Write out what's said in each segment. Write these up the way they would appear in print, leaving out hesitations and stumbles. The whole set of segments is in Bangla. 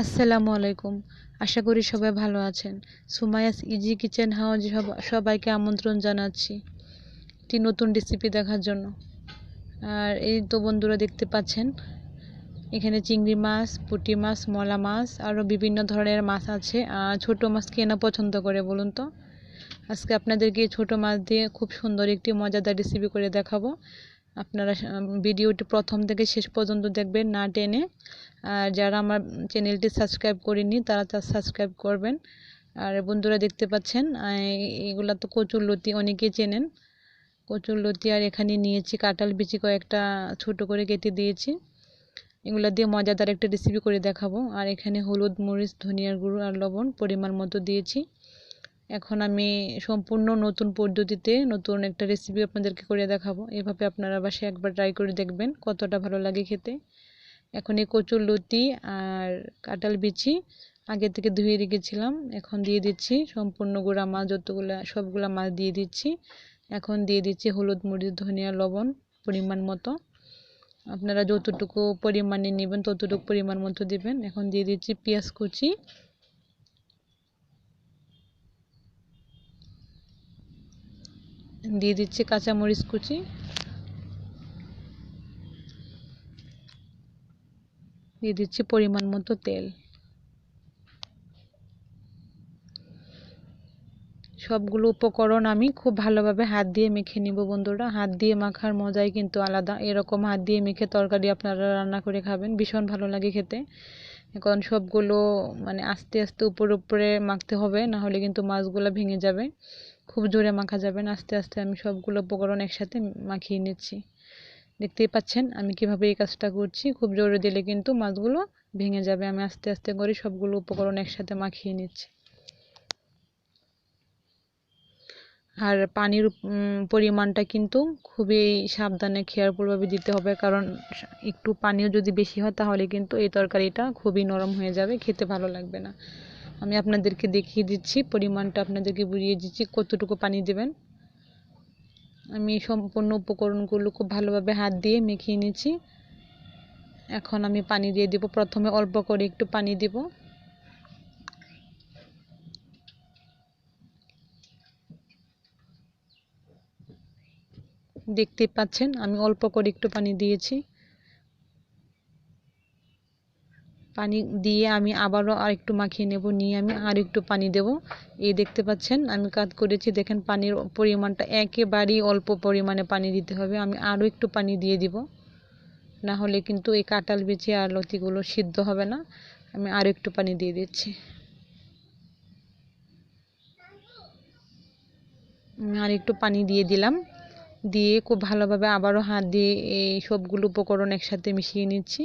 আসসালামু আলাইকুম। আশা করি সবাই ভালো আছেন। সুমাইয়াস ইজি কিচেন হাউজে সবাইকে আমন্ত্রণ জানাচ্ছি একটি নতুন রেসিপি দেখার জন্য। আর এই তো বন্ধুরা দেখতে পাচ্ছেন এখানে চিংড়ি মাছ, পুঁটি মাছ, মলা মাছ আরও বিভিন্ন ধরনের মাছ আছে। ছোট মাছ কে না পছন্দ করে বলুন তো? আজকে আপনাদেরকে ছোট মাছ দিয়ে খুব সুন্দর একটি মজাদার রেসিপি করে দেখাবো। আপনারা ভিডিওটি প্রথম থেকে শেষ পর্যন্ত দেখবেন, না টেনে। আর যারা আমার চ্যানেলটি সাবস্ক্রাইব করেনি তারা সাবস্ক্রাইব করবেন। আর বন্ধুরা দেখতে পাচ্ছেন এগুলা তো কচুরলতি, অনেকেই চেনেন কচুরলতি। আর এখানে নিয়েছি কাঁঠাল বিচি, কয়েকটা ছোট করে কেটে দিয়েছি। এগুলা দিয়ে মজাদার একটা রেসিপি করে দেখাবো। আর এখানে হলুদ, মরিচ, ধনিয়ার গুঁড়ো আর লবণ পরিমাণ মতো দিয়েছি। এখন আমি সম্পূর্ণ নতুন পদ্ধতিতে নতুন একটা রেসিপি আপনাদেরকে করে দেখাবো। এভাবে আপনারা বাসায় একবার ট্রাই করে দেখবেন কতটা ভালো লাগে খেতে। এখন এই কচুরলতি আর কাঁঠাল বিচি আগে থেকে ধুয়ে রেখেছিলাম, এখন দিয়ে দিচ্ছি সম্পূর্ণ গুঁড়া মাছ, সবগুলা মাছ দিয়ে দিচ্ছি। এখন দিয়ে দিচ্ছি হলুদ, মরিচ, ধনিয়া, লবণ পরিমাণ মতো। আপনারা যতটুকু পরিমাণে নেবেন ততটুকু পরিমাণ মতো দিবেন। এখন দিয়ে দিচ্ছি পেঁয়াজ কুচি, দিয়ে দিচ্ছি কাঁচামরিচ কুচি, দিয়ে দিচ্ছি পরিমাণ মতো তেল। সবগুলো উপকরণ আমি খুব ভালোভাবে হাত দিয়ে মেখে নিব বন্ধুরা। হাত দিয়ে মাখার মজাই কিন্তু আলাদা। এরকম হাত দিয়ে মেখে তরকারি আপনারা রান্না করে খাবেন, ভীষণ ভালো লাগে খেতে। এখন সবগুলো আস্তে আস্তে উপরে মাখতে হবে, না হলে কিন্তু মাছগুলো ভেঙে যাবে। খুব জোরে মাখা যাবে না, আস্তে আস্তে আমি সবগুলো উপকরণ একসাথে মাখিয়ে নিচ্ছি। দেখতেই পাচ্ছেন আমি কিভাবে এই কাজটা করছি। খুব জোরে দিলে কিন্তু মাছগুলো ভেঙে যাবে। আমি আস্তে আস্তে করে সবগুলো উপকরণ একসাথে মাখিয়ে নিচ্ছি। আর পানির পরিমাণটা কিন্তু খুবই সাবধানে কেয়ারফুলভাবে দিতে হবে, কারণ একটু পানিও যদি বেশি হয় তাহলে কিন্তু এই তরকারিটা খুবই নরম হয়ে যাবে, খেতে ভালো লাগবে না। আমি আপনাদেরকে দেখিয়ে দিচ্ছি, পরিমাণটা আপনাদেরকে বুঝিয়ে দিচ্ছি কতটুকু পানি দেবেন। আমি সম্পূর্ণ উপকরণগুলো খুব ভালোভাবে হাত দিয়ে মেখে নিয়েছি। এখন আমি পানি দিয়ে দিব। প্রথমে অল্প করে একটু পানি দিব। দেখতে পাচ্ছেন আমি অল্প করে একটু পানি দিয়েছি। পানি দিয়ে আমি আবারও আর একটু মাখিয়ে নেব, নিয়ে আমি আর একটু পানি দেব। এই দেখতে পাচ্ছেন আমি কাজ করেছি, দেখেন পানির পরিমাণটা একেবারেই অল্প পরিমাণে পানি দিতে হবে। আমি আরও একটু পানি দিয়ে দিব, না হলে কিন্তু এই কাঁঠাল বিচি আর লতিগুলো সিদ্ধ হবে না। আমি আরও একটু পানি দিয়ে দিচ্ছি। আর একটু পানি দিয়ে দিলাম, দিয়ে খুব ভালোভাবে আবারও হাত দিয়ে এই সবগুলো উপকরণ একসাথে মিশিয়ে নিচ্ছি।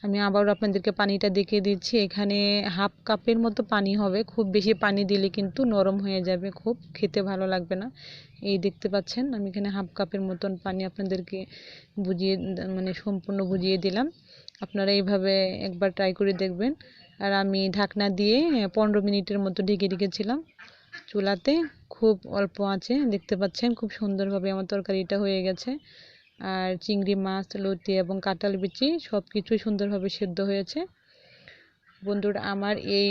আমি আবারও আপনাদেরকে পানিটা দেখিয়ে দিচ্ছি। এখানে হাফ কাপের মতো পানি হবে। খুব বেশি পানি দিলে কিন্তু নরম হয়ে যাবে, খুব খেতে ভালো লাগবে না। এই দেখতে পাচ্ছেন আমি এখানে হাফ কাপের মতন পানি আপনাদেরকে বুঝিয়ে সম্পূর্ণ বুঝিয়ে দিলাম। আপনারা এইভাবে একবার ট্রাই করে দেখবেন। আর আমি ঢাকনা দিয়ে 15 মিনিটের মতো ঢেকে রেখেছিলাম চুলাতে, খুব অল্প আঁচে। দেখতে পাচ্ছেন খুব সুন্দরভাবে আমার তরকারিটা হয়ে গেছে। আর চিংড়ি মাছ, লতি এবং কাঁঠাল বিচি সব কিছুই সুন্দরভাবে সেদ্ধ হয়েছে। বন্ধুরা আমার এই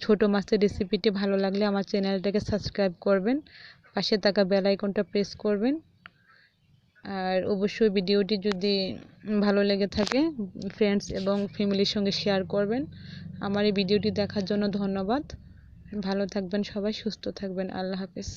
ছোট মাছের রেসিপিটি ভালো লাগলে আমার চ্যানেলটাকে সাবস্ক্রাইব করবেন, পাশে থাকা বেল আইকনটা প্রেস করবেন। আর অবশ্যই ভিডিওটি যদি ভালো লেগে থাকে ফ্রেন্ডস এবং ফ্যামিলির সঙ্গে শেয়ার করবেন। আমার এই ভিডিওটি দেখার জন্য ধন্যবাদ। ভালো থাকবেন সবাই, সুস্থ থাকবেন। আল্লাহ হাফেজ।